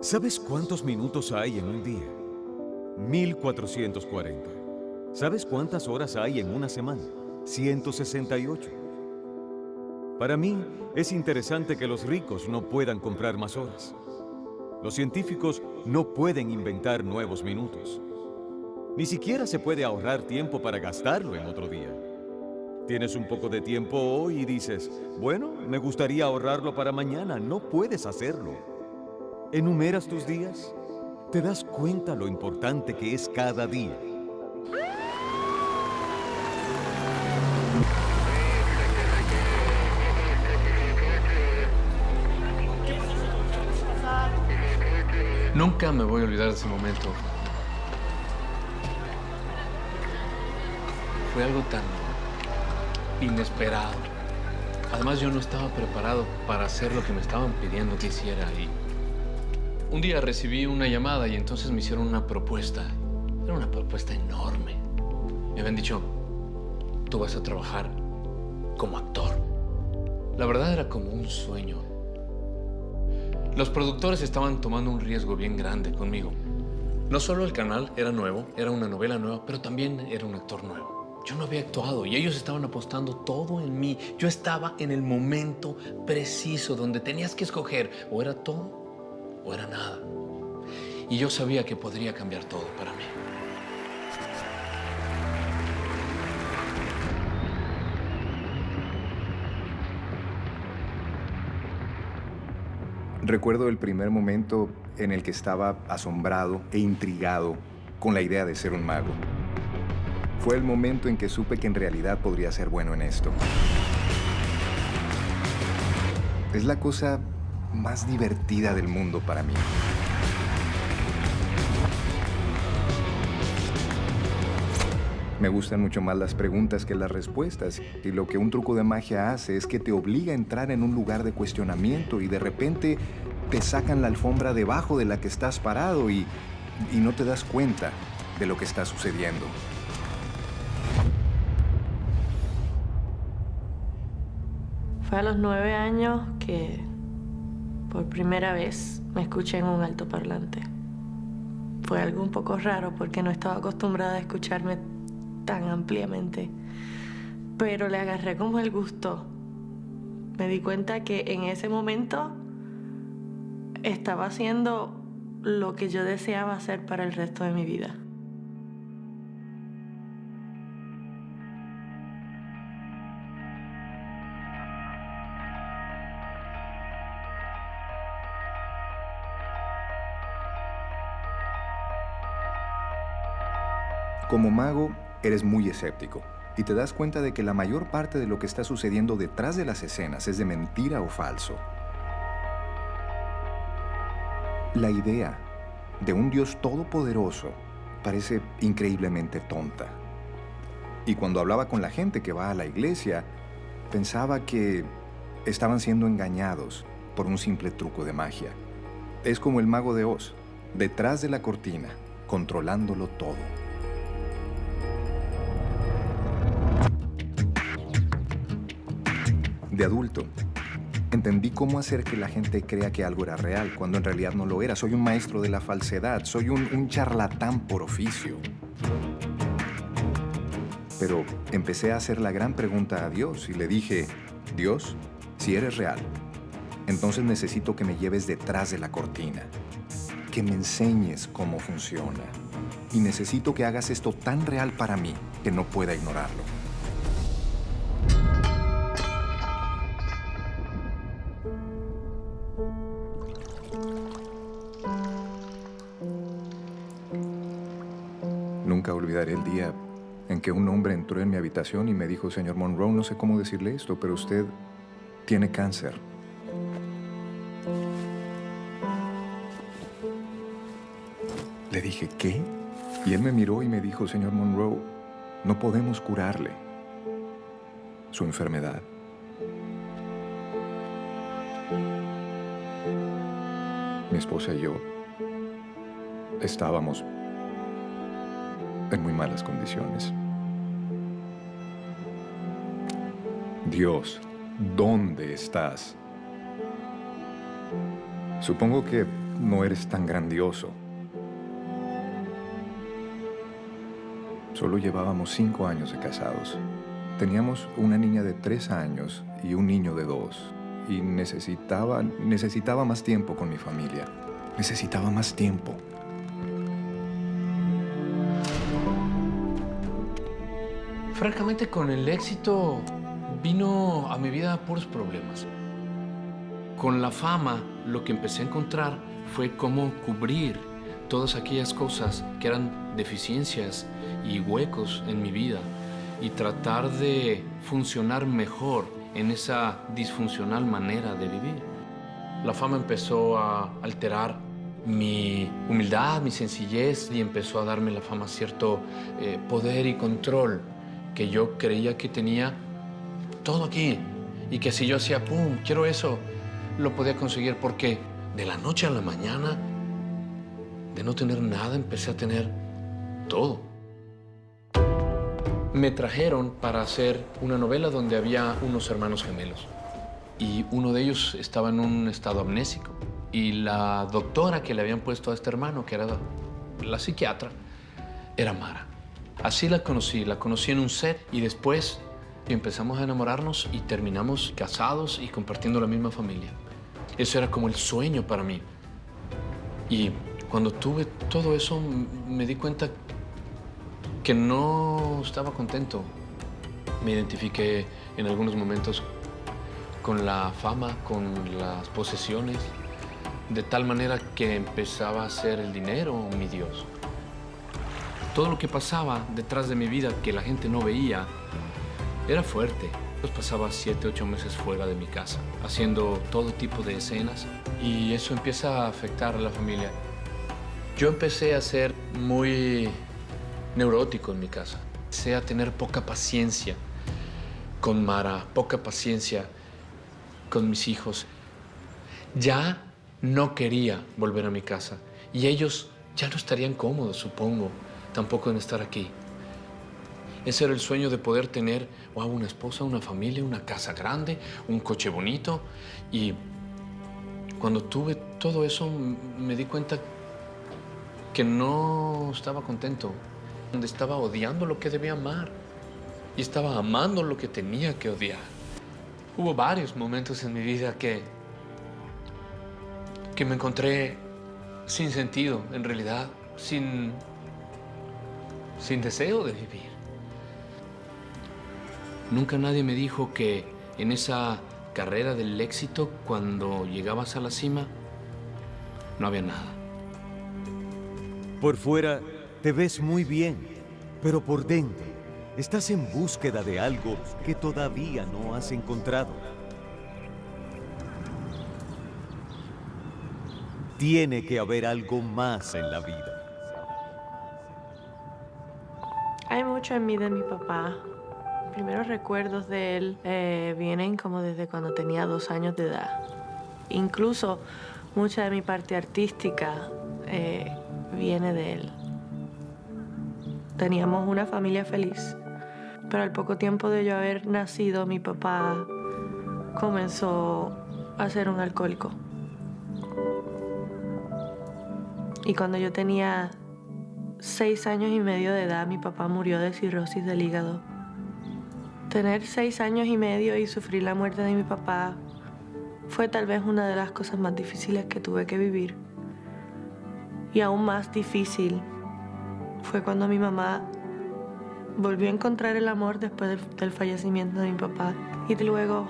¿Sabes cuántos minutos hay en un día? 1440. ¿Sabes cuántas horas hay en una semana? 168. Para mí, es interesante que los ricos no puedan comprar más horas. Los científicos no pueden inventar nuevos minutos. Ni siquiera se puede ahorrar tiempo para gastarlo en otro día. Tienes un poco de tiempo hoy y dices, bueno, me gustaría ahorrarlo para mañana. No puedes hacerlo. ¿Enumeras tus días? ¿Te das cuenta lo importante que es cada día? Nunca me voy a olvidar de ese momento. Fue algo tan inesperado. Además, yo no estaba preparado para hacer lo que me estaban pidiendo que hiciera. Y un día recibí una llamada y entonces me hicieron una propuesta. Era una propuesta enorme. Me habían dicho, tú vas a trabajar como actor. La verdad era como un sueño. Los productores estaban tomando un riesgo bien grande conmigo. No solo el canal era nuevo, era una novela nueva, pero también era un actor nuevo. Yo no había actuado y ellos estaban apostando todo en mí. Yo estaba en el momento preciso donde tenías que escoger o era todo o era nada. Y yo sabía que podría cambiar todo para mí. Recuerdo el primer momento en el que estaba asombrado e intrigado con la idea de ser un mago. Fue el momento en que supe que en realidad podría ser bueno en esto. Es la cosa más divertida del mundo para mí. Me gustan mucho más las preguntas que las respuestas. Y lo que un truco de magia hace es que te obliga a entrar en un lugar de cuestionamiento y de repente te sacan la alfombra debajo de la que estás parado y no te das cuenta de lo que está sucediendo. Fue a los 9 años que por primera vez me escuché en un altoparlante. Fue algo un poco raro porque no estaba acostumbrada a escucharme tan ampliamente, pero le agarré como el gusto. Me di cuenta que en ese momento estaba haciendo lo que yo deseaba hacer para el resto de mi vida. Como mago, eres muy escéptico y te das cuenta de que la mayor parte de lo que está sucediendo detrás de las escenas es de mentira o falso. La idea de un Dios todopoderoso parece increíblemente tonta. Y cuando hablaba con la gente que va a la iglesia, pensaba que estaban siendo engañados por un simple truco de magia. Es como el mago de Oz, detrás de la cortina, controlándolo todo. De adulto, entendí cómo hacer que la gente crea que algo era real, cuando en realidad no lo era. Soy un maestro de la falsedad, soy un charlatán por oficio. Pero empecé a hacer la gran pregunta a Dios y le dije, Dios, si eres real, entonces necesito que me lleves detrás de la cortina, que me enseñes cómo funciona. Y necesito que hagas esto tan real para mí que no pueda ignorarlo. Nunca olvidaré el día en que un hombre entró en mi habitación y me dijo, señor Monroe, no sé cómo decirle esto, pero usted tiene cáncer. Le dije, ¿qué? Y él me miró y me dijo, señor Monroe, no podemos curarle su enfermedad. Mi esposa y yo estábamos en muy malas condiciones. Dios, ¿dónde estás? Supongo que no eres tan grandioso. Solo llevábamos 5 años de casados. Teníamos una niña de 3 años y un niño de 2. Y necesitaba más tiempo con mi familia. Necesitaba más tiempo. Francamente, con el éxito vino a mi vida puros problemas. Con la fama, lo que empecé a encontrar fue cómo cubrir todas aquellas cosas que eran deficiencias y huecos en mi vida y tratar de funcionar mejor en esa disfuncional manera de vivir. La fama empezó a alterar mi humildad, mi sencillez, y empezó a darme la fama cierto poder y control que yo creía que tenía todo aquí y que si yo hacía pum, quiero eso, lo podía conseguir, porque de la noche a la mañana, de no tener nada, empecé a tener todo. Me trajeron para hacer una novela donde había unos hermanos gemelos y uno de ellos estaba en un estado amnésico y la doctora que le habían puesto a este hermano, que era la psiquiatra, era Mara. Así la conocí en un set y después empezamos a enamorarnos y terminamos casados y compartiendo la misma familia. Eso era como el sueño para mí. Y cuando tuve todo eso me di cuenta que no estaba contento. Me identifiqué en algunos momentos con la fama, con las posesiones, de tal manera que empezaba a ser el dinero mi Dios. Todo lo que pasaba detrás de mi vida que la gente no veía era fuerte. Pues pasaba 7, 8 meses fuera de mi casa, haciendo todo tipo de escenas, y eso empieza a afectar a la familia. Yo empecé a ser muy neurótico en mi casa. Empecé a tener poca paciencia con Mara, poca paciencia con mis hijos. Ya no quería volver a mi casa y ellos ya no estarían cómodos, supongo, tampoco en estar aquí. Ese era el sueño de poder tener una esposa, una familia, una casa grande, un coche bonito. Y cuando tuve todo eso me di cuenta que no estaba contento. Estaba odiando lo que debía amar y estaba amando lo que tenía que odiar. Hubo varios momentos en mi vida que me encontré sin sentido, en realidad, sin deseo de vivir. Nunca nadie me dijo que en esa carrera del éxito, cuando llegabas a la cima, no había nada. Por fuera te ves muy bien, pero por dentro estás en búsqueda de algo que todavía no has encontrado. Tiene que haber algo más en la vida. Hay mucho en mí de mi papá. Primeros recuerdos de él vienen como desde cuando tenía 2 años de edad. Incluso mucha de mi parte artística viene de él. Teníamos una familia feliz, pero al poco tiempo de yo haber nacido, mi papá comenzó a ser un alcohólico. Y cuando yo tenía 6 años y medio de edad, mi papá murió de cirrosis del hígado. Tener 6 años y medio y sufrir la muerte de mi papá fue tal vez una de las cosas más difíciles que tuve que vivir. Y aún más difícil fue cuando mi mamá volvió a encontrar el amor después del fallecimiento de mi papá. Y luego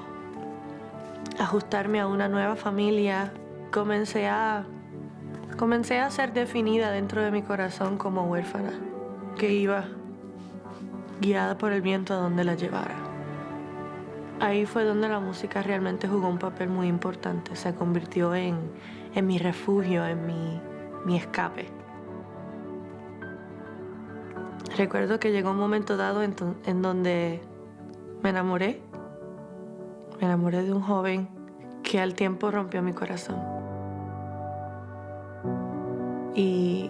ajustarme a una nueva familia, comencé a ser definida dentro de mi corazón como huérfana, que iba guiada por el viento a donde la llevara. Ahí fue donde la música realmente jugó un papel muy importante. Se convirtió en mi refugio, en mi escape. Recuerdo que llegó un momento dado en donde me enamoré. Me enamoré de un joven que al tiempo rompió mi corazón. Y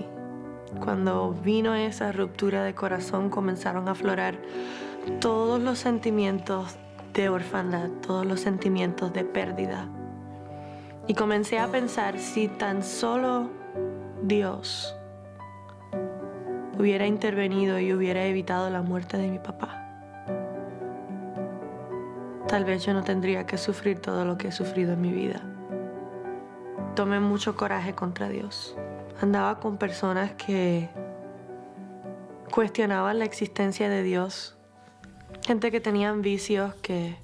cuando vino esa ruptura de corazón, comenzaron a aflorar todos los sentimientos de orfandad, todos los sentimientos de pérdida. Y comencé a pensar si tan solo Dios hubiera intervenido y hubiera evitado la muerte de mi papá, tal vez yo no tendría que sufrir todo lo que he sufrido en mi vida. Tomé mucho coraje contra Dios. Andaba con personas que cuestionaban la existencia de Dios. Gente que tenían vicios que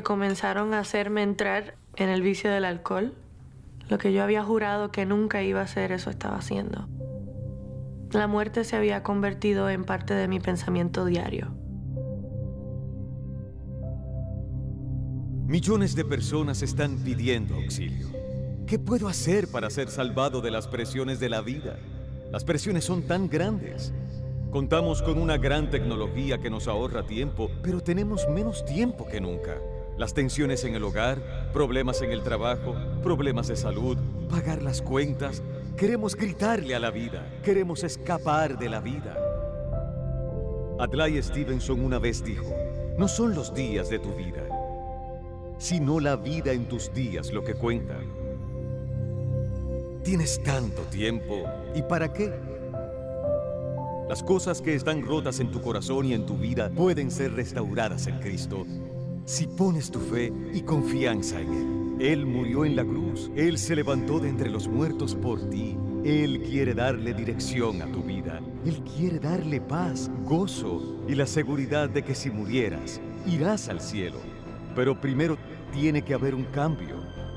comenzaron a hacerme entrar en el vicio del alcohol. Lo que yo había jurado que nunca iba a hacer, eso estaba haciendo. La muerte se había convertido en parte de mi pensamiento diario. Millones de personas están pidiendo auxilio. ¿Qué puedo hacer para ser salvado de las presiones de la vida? Las presiones son tan grandes. Contamos con una gran tecnología que nos ahorra tiempo, pero tenemos menos tiempo que nunca. Las tensiones en el hogar, problemas en el trabajo, problemas de salud, pagar las cuentas. Queremos gritarle a la vida, queremos escapar de la vida. Adlai Stevenson una vez dijo, no son los días de tu vida, sino la vida en tus días lo que cuenta. Tienes tanto tiempo, ¿y para qué? Las cosas que están rotas en tu corazón y en tu vida pueden ser restauradas en Cristo si pones tu fe y confianza en Él. Él murió en la cruz, Él se levantó de entre los muertos por ti. Él quiere darle dirección a tu vida. Él quiere darle paz, gozo y la seguridad de que si murieras, irás al cielo. Pero primero tiene que haber un cambio.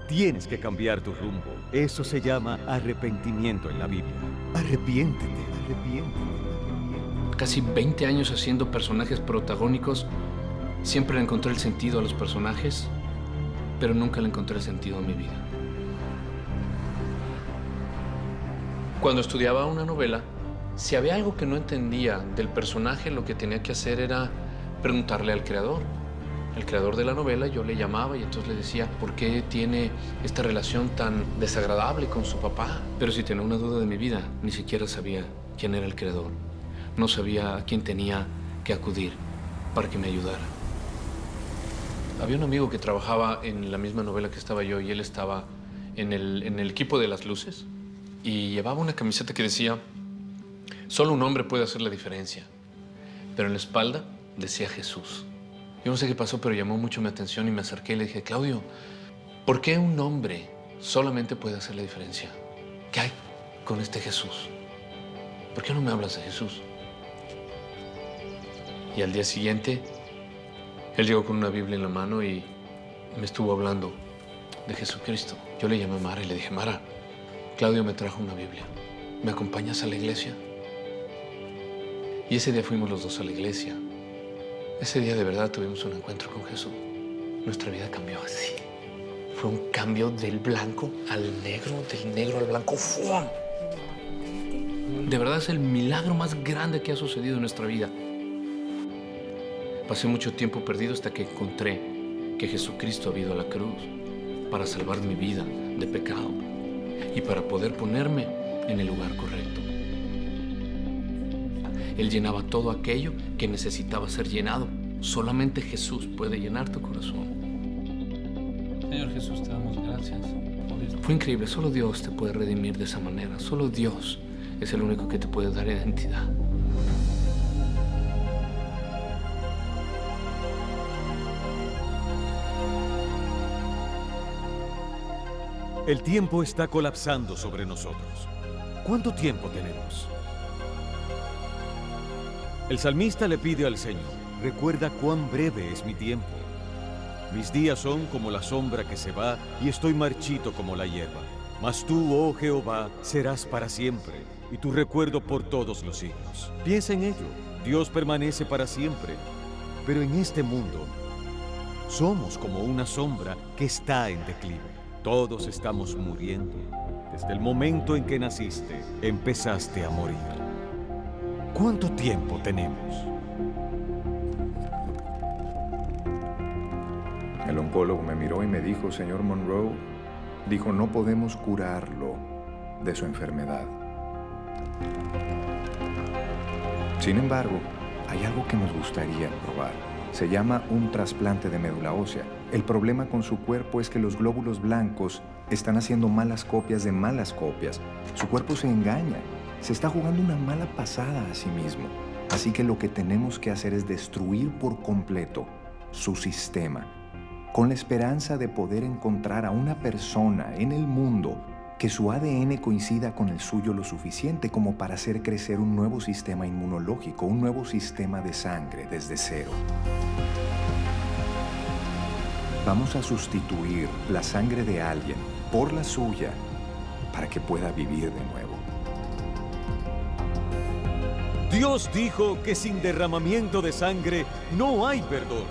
Tienes que cambiar tu rumbo. Eso se llama arrepentimiento en la Biblia. Arrepiéntete, arrepiéntete. Casi 20 años haciendo personajes protagónicos, siempre le encontré el sentido a los personajes, pero nunca le encontré el sentido a mi vida. Cuando estudiaba una novela, si había algo que no entendía del personaje, lo que tenía que hacer era preguntarle al creador. El creador de la novela, yo le llamaba y entonces le decía, ¿por qué tiene esta relación tan desagradable con su papá? Pero si tenía una duda de mi vida, ni siquiera sabía quién era el creador. No sabía a quién tenía que acudir para que me ayudara. Había un amigo que trabajaba en la misma novela que estaba yo y él estaba en el equipo de las luces y llevaba una camiseta que decía, solo un hombre puede hacer la diferencia. Pero en la espalda decía Jesús. Yo no sé qué pasó, pero llamó mucho mi atención y me acerqué y le dije, Claudio, ¿por qué un hombre solamente puede hacer la diferencia? ¿Qué hay con este Jesús? ¿Por qué no me hablas de Jesús? Y al día siguiente, él llegó con una Biblia en la mano y me estuvo hablando de Jesucristo. Yo le llamé a Mara y le dije, Mara, Claudio me trajo una Biblia. ¿Me acompañas a la iglesia? Y ese día fuimos los dos a la iglesia. Ese día de verdad tuvimos un encuentro con Jesús. Nuestra vida cambió así. Fue un cambio del blanco al negro, del negro al blanco. ¡Fum! De verdad es el milagro más grande que ha sucedido en nuestra vida. Pasé mucho tiempo perdido hasta que encontré que Jesucristo ha ido a la cruz para salvar mi vida de pecado y para poder ponerme en el lugar correcto. Él llenaba todo aquello que necesitaba ser llenado. Solamente Jesús puede llenar tu corazón. Señor Jesús, te damos gracias. Fue increíble. Solo Dios te puede redimir de esa manera. Solo Dios es el único que te puede dar identidad. El tiempo está colapsando sobre nosotros. ¿Cuánto tiempo tenemos? El salmista le pide al Señor, recuerda cuán breve es mi tiempo. Mis días son como la sombra que se va y estoy marchito como la hierba. Mas tú, oh Jehová, serás para siempre y tu recuerdo por todos los siglos. Piensa en ello, Dios permanece para siempre. Pero en este mundo somos como una sombra que está en declive. Todos estamos muriendo. Desde el momento en que naciste, empezaste a morir. ¿Cuánto tiempo tenemos? El oncólogo me miró y me dijo, señor Monroe, dijo, no podemos curarlo de su enfermedad. Sin embargo, hay algo que nos gustaría probar. Se llama un trasplante de médula ósea. El problema con su cuerpo es que los glóbulos blancos están haciendo malas copias de malas copias. Su cuerpo se engaña. Se está jugando una mala pasada a sí mismo. Así que lo que tenemos que hacer es destruir por completo su sistema, con la esperanza de poder encontrar a una persona en el mundo que su ADN coincida con el suyo lo suficiente como para hacer crecer un nuevo sistema inmunológico, un nuevo sistema de sangre desde cero. Vamos a sustituir la sangre de alguien por la suya para que pueda vivir de nuevo. Dios dijo que sin derramamiento de sangre no hay perdón.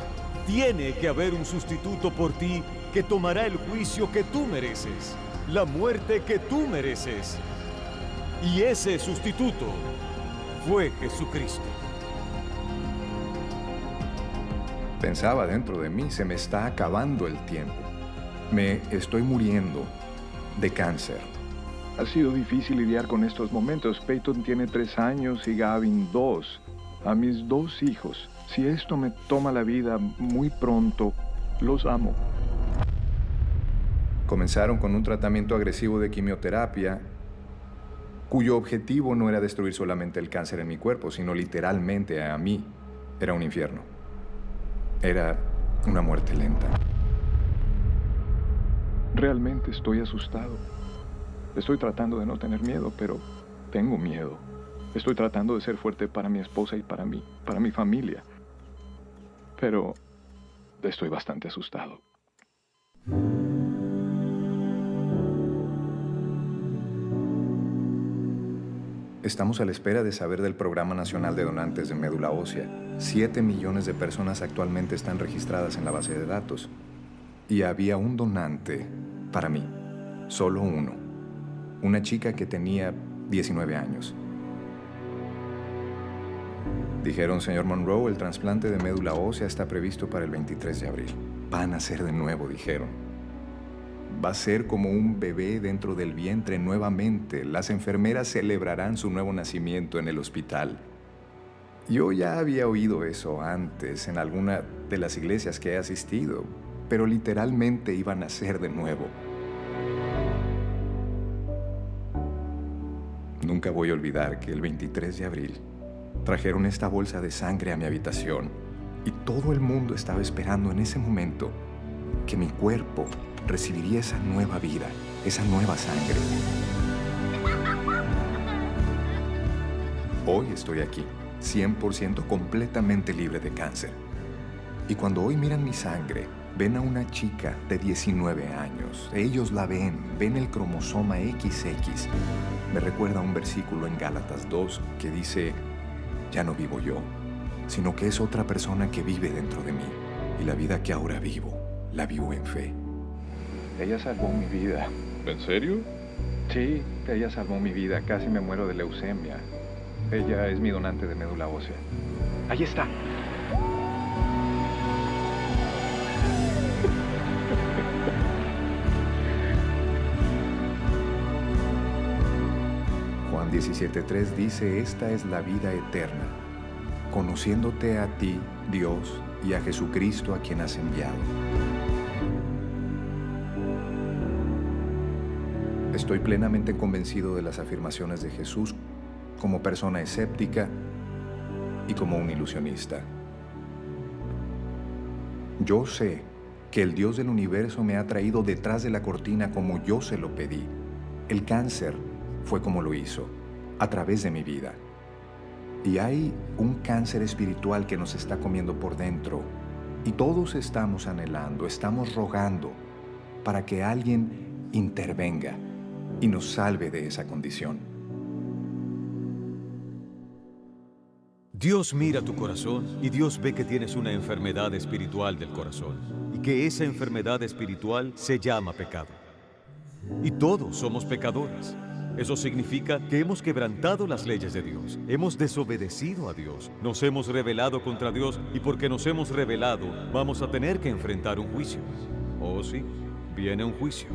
Tiene que haber un sustituto por ti que tomará el juicio que tú mereces, la muerte que tú mereces. Y ese sustituto fue Jesucristo. Pensaba dentro de mí, se me está acabando el tiempo. Me estoy muriendo de cáncer. Ha sido difícil lidiar con estos momentos. Peyton tiene 3 años y Gavin 2. A mis 2 hijos. Si esto me toma la vida muy pronto, los amo. Comenzaron con un tratamiento agresivo de quimioterapia, cuyo objetivo no era destruir solamente el cáncer en mi cuerpo, sino literalmente a mí. Era un infierno. Era una muerte lenta. Realmente estoy asustado. Estoy tratando de no tener miedo, pero tengo miedo. Estoy tratando de ser fuerte para mi esposa y para mí, para mi familia. Pero estoy bastante asustado. Estamos a la espera de saber del Programa Nacional de Donantes de Médula Ósea. 7 millones de personas actualmente están registradas en la base de datos. Y había un donante para mí, solo uno. Una chica que tenía 19 años. Dijeron, señor Monroe, el trasplante de médula ósea está previsto para el 23 de abril. Va a nacer de nuevo, dijeron. Va a ser como un bebé dentro del vientre nuevamente. Las enfermeras celebrarán su nuevo nacimiento en el hospital. Yo ya había oído eso antes en alguna de las iglesias que he asistido, pero literalmente iba a nacer de nuevo. Nunca voy a olvidar que el 23 de abril trajeron esta bolsa de sangre a mi habitación y todo el mundo estaba esperando en ese momento que mi cuerpo recibiría esa nueva vida, esa nueva sangre. Hoy estoy aquí, 100% completamente libre de cáncer. Y cuando hoy miran mi sangre, ven a una chica de 19 años. Ellos la ven el cromosoma XX. Me recuerda un versículo en Gálatas 2 que dice, ya no vivo yo, sino que es otra persona que vive dentro de mí. Y la vida que ahora vivo, la vivo en fe. Ella salvó mi vida. ¿En serio? Sí, ella salvó mi vida. Casi me muero de leucemia. Ella es mi donante de médula ósea. Ahí está. Juan 17:3 dice, esta es la vida eterna, conociéndote a ti, Dios, y a Jesucristo a quien has enviado. Estoy plenamente convencido de las afirmaciones de Jesús como persona escéptica y como un ilusionista. Yo sé que el Dios del universo me ha traído detrás de la cortina como yo se lo pedí. El cáncer fue como lo hizo, a través de mi vida. Y hay un cáncer espiritual que nos está comiendo por dentro. Y todos estamos anhelando, estamos rogando para que alguien intervenga y nos salve de esa condición. Dios mira tu corazón y Dios ve que tienes una enfermedad espiritual del corazón y que esa enfermedad espiritual se llama pecado. Y todos somos pecadores. Eso significa que hemos quebrantado las leyes de Dios, hemos desobedecido a Dios, nos hemos rebelado contra Dios y porque nos hemos rebelado vamos a tener que enfrentar un juicio. Oh sí, viene un juicio.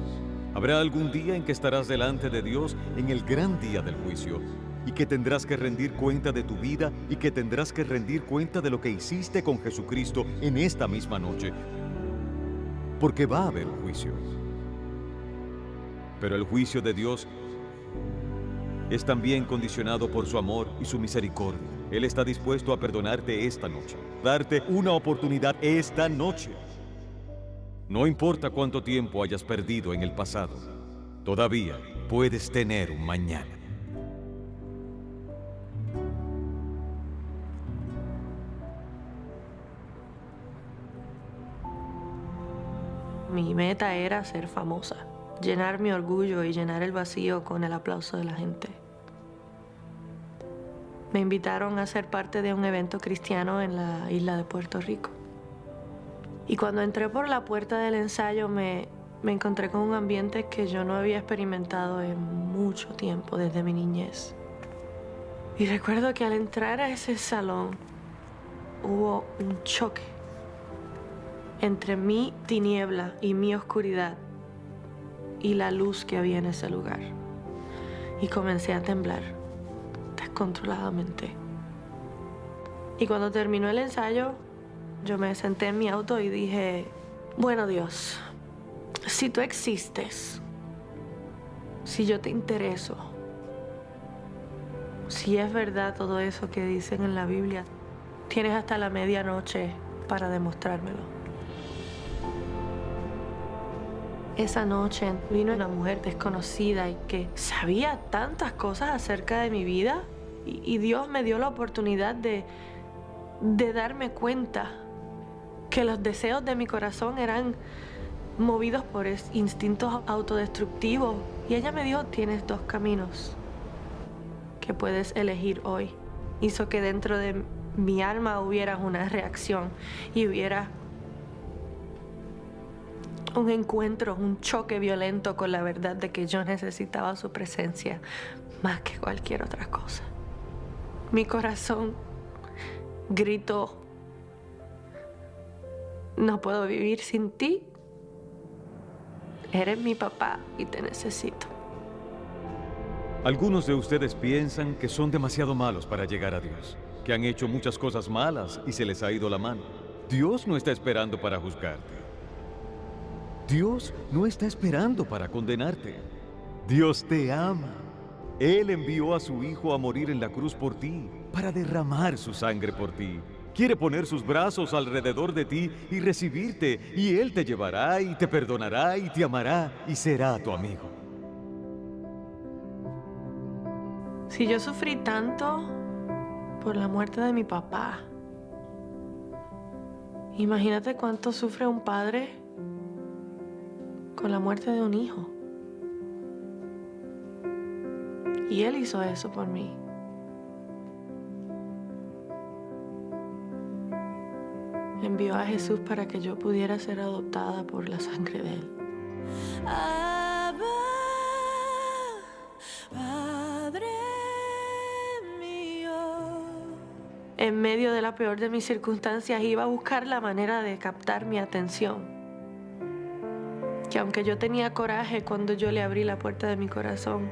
Habrá algún día en que estarás delante de Dios en el gran día del juicio y que tendrás que rendir cuenta de tu vida y que tendrás que rendir cuenta de lo que hiciste con Jesucristo en esta misma noche. Porque va a haber un juicio. Pero el juicio de Dios es también condicionado por su amor y su misericordia. Él está dispuesto a perdonarte esta noche, darte una oportunidad esta noche. No importa cuánto tiempo hayas perdido en el pasado, todavía puedes tener un mañana. Mi meta era ser famosa, llenar mi orgullo y llenar el vacío con el aplauso de la gente. Me invitaron a ser parte de un evento cristiano en la isla de Puerto Rico. Y cuando entré por la puerta del ensayo me encontré con un ambiente que yo no había experimentado en mucho tiempo, desde mi niñez. Y recuerdo que al entrar a ese salón hubo un choque entre mi tiniebla y mi oscuridad y la luz que había en ese lugar. Y comencé a temblar descontroladamente. Y cuando terminó el ensayo, yo me senté en mi auto y dije, bueno, Dios, si tú existes, si yo te intereso, si es verdad todo eso que dicen en la Biblia, tienes hasta la medianoche para demostrármelo. Esa noche vino una mujer desconocida y que sabía tantas cosas acerca de mi vida y Dios me dio la oportunidad de darme cuenta que los deseos de mi corazón eran movidos por instintos autodestructivos. Y ella me dijo, tienes dos caminos que puedes elegir hoy. Hizo que dentro de mi alma hubiera una reacción y hubiera un encuentro, un choque violento con la verdad de que yo necesitaba su presencia más que cualquier otra cosa. Mi corazón gritó, no puedo vivir sin ti. Eres mi papá y te necesito. Algunos de ustedes piensan que son demasiado malos para llegar a Dios, que han hecho muchas cosas malas y se les ha ido la mano. Dios no está esperando para juzgarte. Dios no está esperando para condenarte. Dios te ama. Él envió a su Hijo a morir en la cruz por ti, para derramar su sangre por ti. Quiere poner sus brazos alrededor de ti y recibirte, y Él te llevará y te perdonará y te amará y será tu amigo. Si yo sufrí tanto por la muerte de mi papá, imagínate cuánto sufre un padre con la muerte de un hijo. Y Él hizo eso por mí. Envió a Jesús para que yo pudiera ser adoptada por la sangre de Él. Abba, Padre mío. En medio de la peor de mis circunstancias iba a buscar la manera de captar mi atención. Que aunque yo tenía coraje cuando yo le abrí la puerta de mi corazón,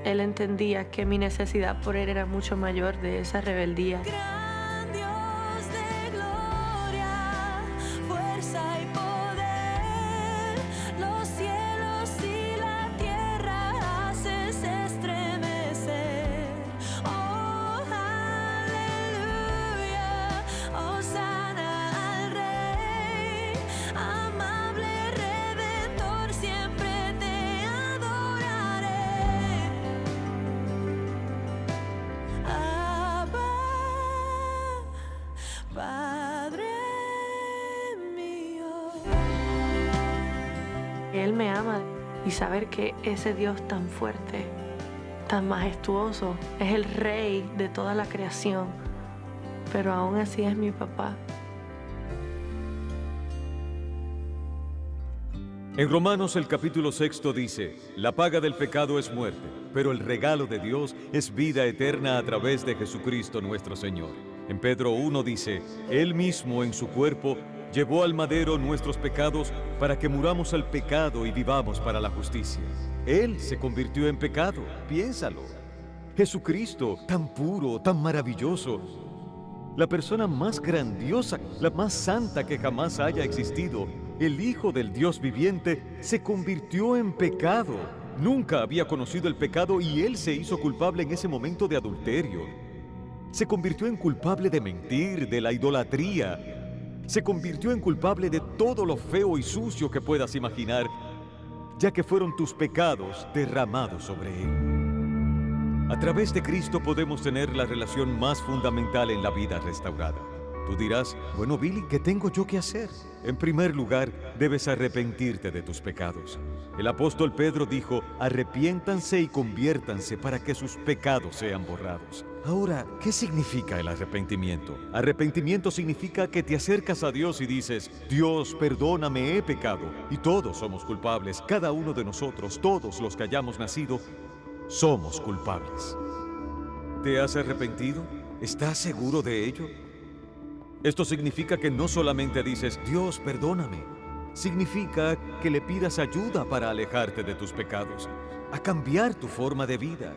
Él entendía que mi necesidad por Él era mucho mayor de esa rebeldía. Gran Dios de gloria, fuerza y poder, los cielos y la tierra haces estremecer. Oh, aleluya, hosana al Rey, amable Redentor, siempre te adoraré. Abba, Padre mío. Él me ama y saber que ese Dios tan fuerte, tan majestuoso, es el Rey de toda la creación, pero aún así es mi papá. En Romanos el capítulo 6 dice, la paga del pecado es muerte, pero el regalo de Dios es vida eterna a través de Jesucristo nuestro Señor. En Pedro 1 dice, Él mismo en su cuerpo llevó al madero nuestros pecados para que muramos al pecado y vivamos para la justicia. Él se convirtió en pecado, piénsalo. Jesucristo, tan puro, tan maravilloso, la persona más grandiosa, la más santa que jamás haya existido, el Hijo del Dios viviente, se convirtió en pecado. Nunca había conocido el pecado y Él se hizo culpable en ese momento de adulterio. Se convirtió en culpable de mentir, de la idolatría. Se convirtió en culpable de todo lo feo y sucio que puedas imaginar, ya que fueron tus pecados derramados sobre Él. A través de Cristo podemos tener la relación más fundamental en la vida restaurada. Tú dirás, bueno, Billy, ¿qué tengo yo que hacer? En primer lugar, debes arrepentirte de tus pecados. El apóstol Pedro dijo, arrepiéntanse y conviértanse para que sus pecados sean borrados. Ahora, ¿qué significa el arrepentimiento? Arrepentimiento significa que te acercas a Dios y dices, Dios, perdóname, he pecado. Y todos somos culpables, cada uno de nosotros, todos los que hayamos nacido, somos culpables. ¿Te has arrepentido? ¿Estás seguro de ello? Esto significa que no solamente dices, Dios, perdóname. Significa que le pidas ayuda para alejarte de tus pecados, a cambiar tu forma de vida,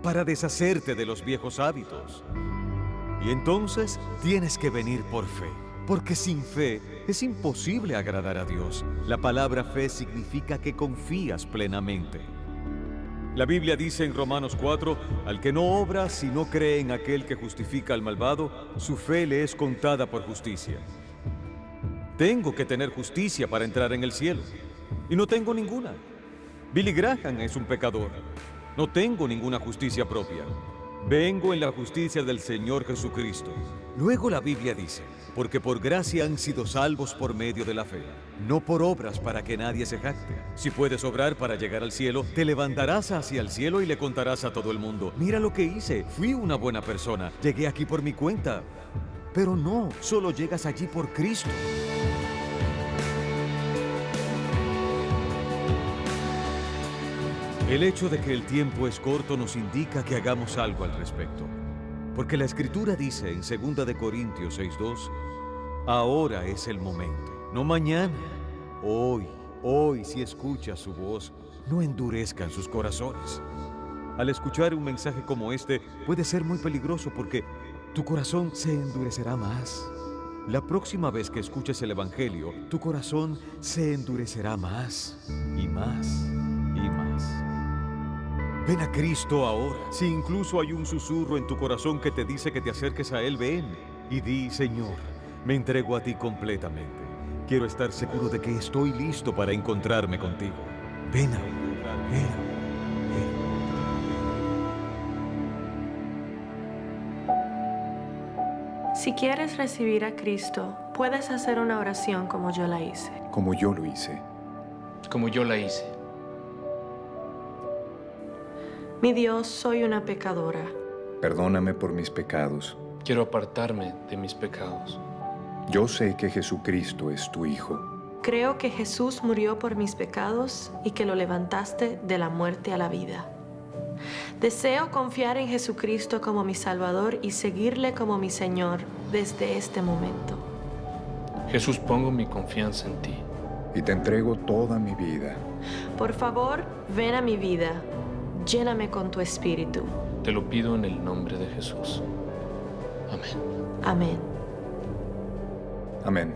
para deshacerte de los viejos hábitos. Y entonces tienes que venir por fe, porque sin fe es imposible agradar a Dios. La palabra fe significa que confías plenamente. La Biblia dice en Romanos 4, al que no obra, si no cree en aquel que justifica al malvado, su fe le es contada por justicia. Tengo que tener justicia para entrar en el cielo, y no tengo ninguna. Billy Graham es un pecador. No tengo ninguna justicia propia. Vengo en la justicia del Señor Jesucristo. Luego la Biblia dice, porque por gracia han sido salvos por medio de la fe, no por obras para que nadie se jacte. Si puedes obrar para llegar al cielo, te levantarás hacia el cielo y le contarás a todo el mundo, mira lo que hice, fui una buena persona, llegué aquí por mi cuenta. Pero no, solo llegas allí por Cristo. El hecho de que el tiempo es corto nos indica que hagamos algo al respecto. Porque la Escritura dice en 2 de Corintios 6:2, ahora es el momento, no mañana, hoy si escuchas su voz, no endurezcan sus corazones. Al escuchar un mensaje como este puede ser muy peligroso porque tu corazón se endurecerá más. La próxima vez que escuches el Evangelio, tu corazón se endurecerá más y más y más. Ven a Cristo ahora. Si incluso hay un susurro en tu corazón que te dice que te acerques a Él, ven y di, Señor, me entrego a ti completamente. Quiero estar seguro de que estoy listo para encontrarme contigo. Ven a ven. Si quieres recibir a Cristo, puedes hacer una oración como yo la hice. Como yo lo hice. Como yo la hice. Mi Dios, soy una pecadora. Perdóname por mis pecados. Quiero apartarme de mis pecados. Yo sé que Jesucristo es tu Hijo. Creo que Jesús murió por mis pecados y que lo levantaste de la muerte a la vida. Deseo confiar en Jesucristo como mi Salvador y seguirle como mi Señor desde este momento. Jesús, pongo mi confianza en ti. Y te entrego toda mi vida. Por favor, ven a mi vida. Lléname con tu espíritu. Te lo pido en el nombre de Jesús. Amén. Amén. Amén.